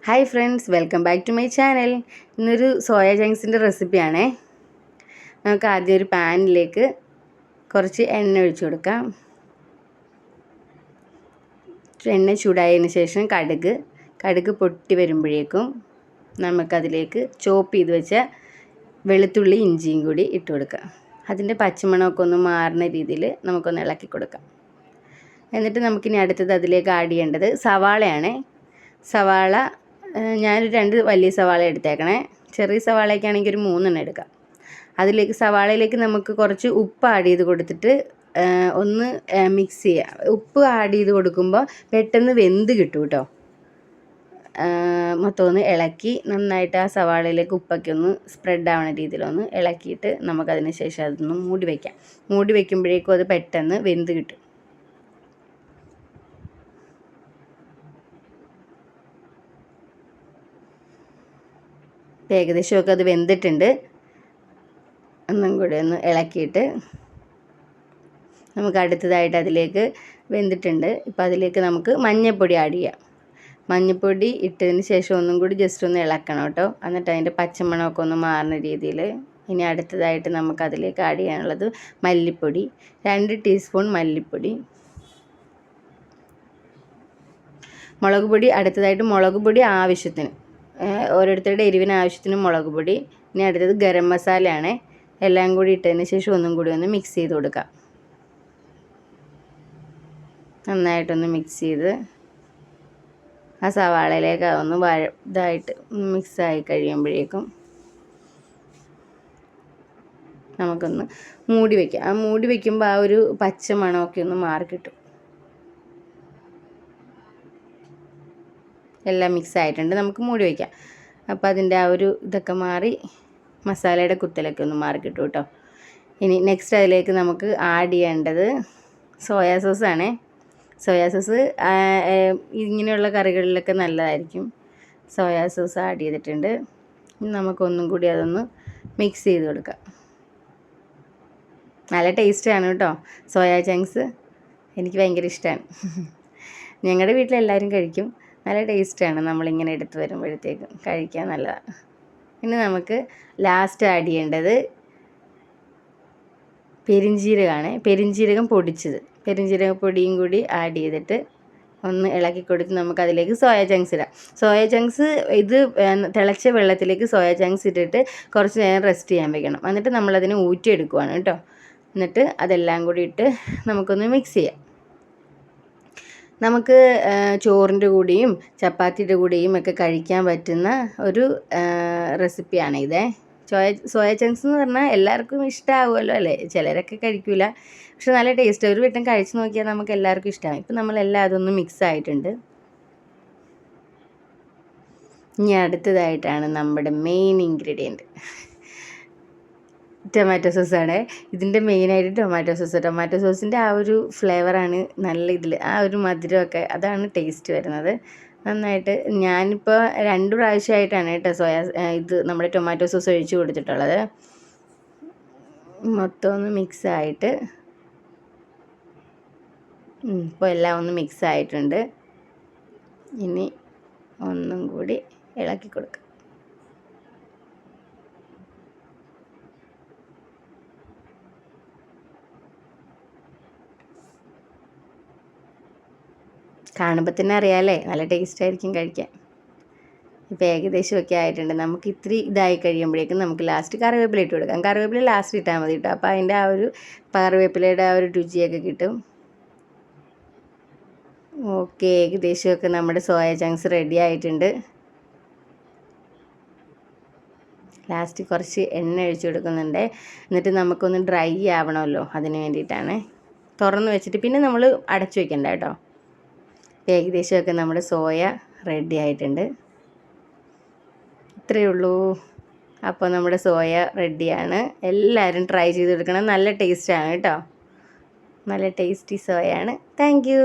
Hi friends, welcome back to my channel. ഇന്നൊരു soya ചങ്ക്സിൻ്റെ റെസിപ്പിയാണേ. നമുക്ക് ആദ്യം ഒരു പാനിലേക്ക് കുറച്ച് എണ്ണ ഒഴിച്ചു കൊടുക്കാം. എണ്ണ ചൂടായതിന് ശേഷം കടുക് പൊട്ടി വരുമ്പോഴേക്കും നമുക്കതിലേക്ക് ചോപ്പ് ചെയ്ത് വെച്ച വെളുത്തുള്ളി ഇഞ്ചിയും കൂടി ഇട്ട് കൊടുക്കാം. അതിൻ്റെ പച്ചമണമൊക്കെ ഒന്ന് മാറുന്ന രീതിയിൽ നമുക്കൊന്ന് ഇളക്കി കൊടുക്കാം. എന്നിട്ട് നമുക്കിനി അടുത്തത് അതിലേക്ക് ആഡ് ചെയ്യേണ്ടത് സവാളയാണ്. സവാള ഞാനൊരു 2 വലിയ സവാള എടുത്തേക്കണേ. ചെറിയ സവാളയ്ക്കാണെങ്കിൽ ഒരു 3 എടുക്കാം. സവാളയിലേക്ക് നമുക്ക് കുറച്ച് ഉപ്പ് ആഡ് ചെയ്ത് കൊടുത്തിട്ട് ഒന്ന് മിക്സ് ചെയ്യുക. ഉപ്പ് ആഡ് ചെയ്ത് കൊടുക്കുമ്പോൾ പെട്ടെന്ന് വെന്ത് കിട്ടും കേട്ടോ. മൊത്തം ഒന്ന് ഇളക്കി നന്നായിട്ട് ആ സവാളയിലേക്ക് ഉപ്പൊക്കെ ഒന്ന് സ്പ്രെഡ് ആവുന്ന രീതിയിലൊന്ന് ഇളക്കിയിട്ട് നമുക്കതിന് ശേഷം അതൊന്ന് മൂടി വയ്ക്കാം. മൂടി വയ്ക്കുമ്പോഴേക്കും അത് പെട്ടെന്ന് വെന്ത് കിട്ടും. ഏകദേശമൊക്കെ അത് വെന്തിട്ടുണ്ട്. ഒന്നും കൂടി ഒന്ന് ഇളക്കിയിട്ട് നമുക്ക് അടുത്തതായിട്ട് അതിലേക്ക് വെന്തിട്ടുണ്ട്. ഇപ്പോൾ അതിലേക്ക് നമുക്ക് മഞ്ഞൾപ്പൊടി ആഡ് ചെയ്യാം. മഞ്ഞൾപ്പൊടി ഇട്ടതിന് ശേഷം ഒന്നും കൂടി ജസ്റ്റ് ഒന്ന് ഇളക്കണം കേട്ടോ. എന്നിട്ട് അതിൻ്റെ പച്ചമണമൊക്കെ ഒന്ന് മാറുന്ന രീതിയിൽ. ഇനി അടുത്തതായിട്ട് നമുക്ക് അതിലേക്ക് ആഡ് ചെയ്യാനുള്ളത് മല്ലിപ്പൊടി, 2 ടീസ്പൂൺ മല്ലിപ്പൊടി. മുളക് പൊടി അടുത്തതായിട്ട് മുളക് പൊടി ആവശ്യത്തിന്, ഓരോരുത്തരുടെ എരിവിന് ആവശ്യത്തിന് മുളക് പൊടി. ഇനി അടുത്തത് ഗരം മസാലയാണ്. എല്ലാം കൂടി ഇട്ടതിന് ശേഷം ഒന്നും കൂടി ഒന്ന് മിക്സ് ചെയ്ത് കൊടുക്കാം. നന്നായിട്ടൊന്ന് മിക്സ് ചെയ്ത് ആ സവാളയിലേക്ക് ഒന്ന് ഇതായിട്ട് മിക്സായി കഴിയുമ്പോഴേക്കും നമുക്കൊന്ന് മൂടി വയ്ക്കാം. ആ മൂടി വയ്ക്കുമ്പോൾ ആ ഒരു പച്ച മണമൊക്കെ ഒന്ന് മാറി കിട്ടും. എല്ലാം മിക്സ് ആയിട്ടുണ്ട്. നമുക്ക് മൂടി വയ്ക്കാം. അപ്പോൾ അതിൻ്റെ ആ ഒരു ഇതൊക്കെ മാറി മസാലയുടെ കുത്തലൊക്കെ ഒന്ന് മാറി കിട്ടും കേട്ടോ. ഇനി നെക്സ്റ്റ് അതിലേക്ക് നമുക്ക് ആഡ് ചെയ്യേണ്ടത് സോയാ സോസാണ്. സോയാ സോസ് ഇങ്ങനെയുള്ള കറികളിലൊക്കെ നല്ലതായിരിക്കും. സോയാ സോസ് ആഡ് ചെയ്തിട്ടുണ്ട്. നമുക്കൊന്നും കൂടി അതൊന്ന് മിക്സ് ചെയ്ത് കൊടുക്കാം. നല്ല ടേസ്റ്റാണ് കേട്ടോ സോയാ ചങ്ക്സ്. എനിക്ക് ഭയങ്കര ഇഷ്ടമാണ്. ഞങ്ങളുടെ വീട്ടിലെല്ലാവരും കഴിക്കും. നല്ല ടേസ്റ്റാണ് നമ്മളിങ്ങനെ എടുത്ത് വരുമ്പോഴത്തേക്കും കഴിക്കാൻ നല്ലതാണ്. ഇനി നമുക്ക് ലാസ്റ്റ് ആഡ് ചെയ്യേണ്ടത് പെരിഞ്ജീരകമാണ്. പെരിഞ്ജീരകം പൊടിച്ചത്, പെരിഞ്ജീരക പൊടിയും കൂടി ആഡ് ചെയ്തിട്ട് ഒന്ന് ഇളക്കി കൊടുത്ത് നമുക്കതിലേക്ക് സോയ ചങ്ക്സ് ഇടാം. സോയ ചങ്ക്സ് ഇത് തിളച്ച വെള്ളത്തിലേക്ക് സോയ ചങ്ക്സ് ഇട്ടിട്ട് കുറച്ച് നേരം റെസ്റ്റ് ചെയ്യാൻ വെക്കണം. എന്നിട്ട് നമ്മളതിനെ ഊറ്റിയെടുക്കുവാണ് കേട്ടോ. എന്നിട്ട് അതെല്ലാം കൂടി ഇട്ട് നമുക്കൊന്ന് മിക്സ് ചെയ്യാം. നമുക്ക് ചോറിൻ്റെ കൂടെയും ചപ്പാത്തിയുടെ കൂടെയും ഒക്കെ കഴിക്കാൻ പറ്റുന്ന ഒരു റെസിപ്പിയാണ് ഇതേ. സോയ ചങ്ക്സ് എന്ന് പറഞ്ഞാൽ എല്ലാവർക്കും ഇഷ്ടമാവുമല്ലോ അല്ലേ. ചിലരൊക്കെ കഴിക്കില്ല, പക്ഷെ നല്ല ടേസ്റ്റ്. ഒരു വട്ടം കഴിച്ച് നോക്കിയാൽ നമുക്ക് എല്ലാവർക്കും ഇഷ്ടമാകും. ഇപ്പം നമ്മളെല്ലാം അതൊന്ന് മിക്സ് ആയിട്ടുണ്ട്. ഇനി അടുത്തതായിട്ടാണ് നമ്മുടെ മെയിൻ ഇൻഗ്രീഡിയൻറ്റ്, ടൊമാറ്റോ സോസാണ്. ഇതിൻ്റെ മെയിനായിട്ട് ടൊമാറ്റോ സോസിൻ്റെ ആ ഒരു ഫ്ലേവറാണ് നല്ല ഇതിൽ, ആ ഒരു മധുരമൊക്കെ അതാണ് ടേസ്റ്റ് വരുന്നത്. നന്നായിട്ട് ഞാനിപ്പോൾ 2 പ്രാവശ്യമായിട്ടാണ് കേട്ടോ ഇത് നമ്മുടെ ടൊമാറ്റോ സോസ് ഒഴിച്ച് കൊടുത്തിട്ടുള്ളത്. മൊത്തം ഒന്ന് മിക്സ് ആയിട്ട് ഇപ്പോൾ എല്ലാം ഒന്ന് മിക്സ് ആയിട്ടുണ്ട്. ഇനി ഒന്നും കൂടി ഇളക്കി കൊടുക്കാം. കാണുമ്പോൾ തന്നെ അറിയാമല്ലേ, നല്ല ടേസ്റ്റ് ആയിരിക്കും കഴിക്കാൻ. ഇപ്പോൾ ഏകദേശമൊക്കെ ആയിട്ടുണ്ട്. നമുക്ക് ഇത്തിരി ഇതായി കഴിയുമ്പോഴേക്കും നമുക്ക് ലാസ്റ്റ് കറിവേപ്പില ഇട്ട് കൊടുക്കാം. കറിവേപ്പില ലാസ്റ്റ് ഇട്ടാൽ മതി കേട്ടോ. അപ്പോൾ അതിൻ്റെ ആ ഒരു കറിവേപ്പിലയുടെ ആ ഒരു രുചിയൊക്കെ കിട്ടും. ഓക്കെ, ഏകദേശമൊക്കെ നമ്മുടെ സോയ ചങ്ക്സ് റെഡി ആയിട്ടുണ്ട്. ലാസ്റ്റ് കുറച്ച് എണ്ണ ഒഴിച്ച് കൊടുക്കുന്നുണ്ട്. എന്നിട്ട് നമുക്കൊന്ന് ഡ്രൈ ആവണമല്ലോ, അതിന് വേണ്ടിയിട്ടാണ്. തുറന്ന് വെച്ചിട്ട് പിന്നെ നമ്മൾ അടച്ചു വെക്കണ്ട കേട്ടോ. ഏകദേശമൊക്കെ നമ്മുടെ സോയ റെഡി ആയിട്ടുണ്ട്. ഇത്രയേ ഉള്ളൂ. അപ്പോൾ നമ്മുടെ സോയ റെഡിയാണ്. എല്ലാവരും ട്രൈ ചെയ്ത് കൊടുക്കണം. നല്ല ടേസ്റ്റാണ് കേട്ടോ. നല്ല ടേസ്റ്റി സോയയാണ്. Thank you.